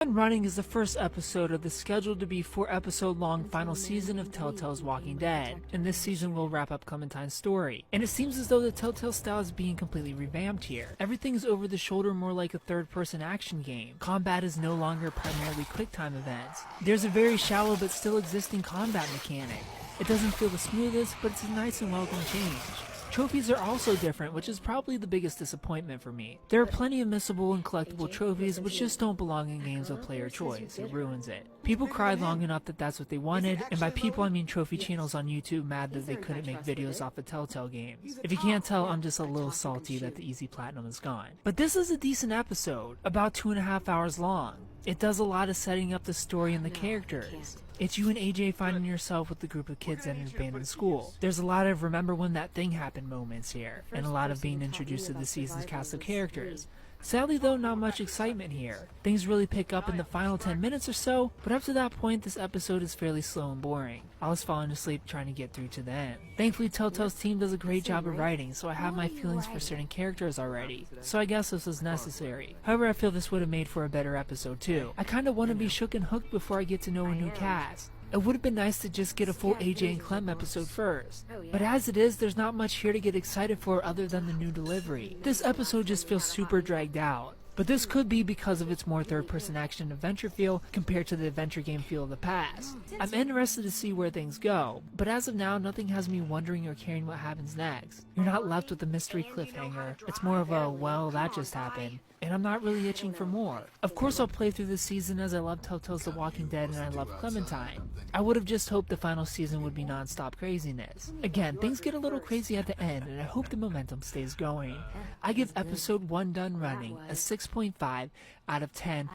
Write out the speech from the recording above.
Running is the first episode of the scheduled to be 4-episode long final season of Telltale's Walking Dead, and this season will wrap up Clementine's story. And it seems as though the Telltale style is being completely revamped here. Everything is over the shoulder, more like a third-person action game. Combat is no longer primarily quick-time events. There's a very shallow but still existing combat mechanic. It doesn't feel the smoothest, but it's a nice and welcome change. Trophies are also different, which is probably the biggest disappointment for me. There are plenty of missable and collectible trophies which just don't belong in games of player choice. It ruins it. People cried long enough that that's what they wanted, and by people I mean trophy channels on YouTube mad that they couldn't make videos off the Telltale games. If you can't tell, I'm just a little salty that the easy platinum is gone. But this is a decent episode, about 2.5 hours long. It does a lot of setting up the story and the characters. It's you and AJ finding yourself with the group of kids at an abandoned school. There's a lot of remember when that thing happened moments here, and a lot of being introduced to the season's cast of characters. Sadly though, not much excitement here. Things really pick up in the final 10 minutes or so, but up to that point this episode is fairly slow and boring. I was falling asleep trying to get through to the end. Thankfully Telltale's team does a great job of writing, so I have my feelings for certain characters already, so I guess this was necessary. However, I feel this would have made for a better episode too. I kinda want to be shook and hooked before I get to know a new cast. It would have been nice to just get a full AJ and Clem episode first. But as it is, there's not much here to get excited for other than the new delivery. This episode just feels super dragged out. But this could be because of its more third-person action adventure feel compared to the adventure game feel of the past. I'm interested to see where things go, but as of now, nothing has me wondering or caring what happens next. You're not left with a mystery cliffhanger. It's more of a, well, that just happened. And I'm not really itching for more. Of course I'll play through this season as I love Telltale's The Walking Dead and I love Clementine. I would have just hoped the final season would be non-stop craziness. Again, things get a little crazy at the end and I hope the momentum stays going. I give episode 1 done running a 6.5 out of 10.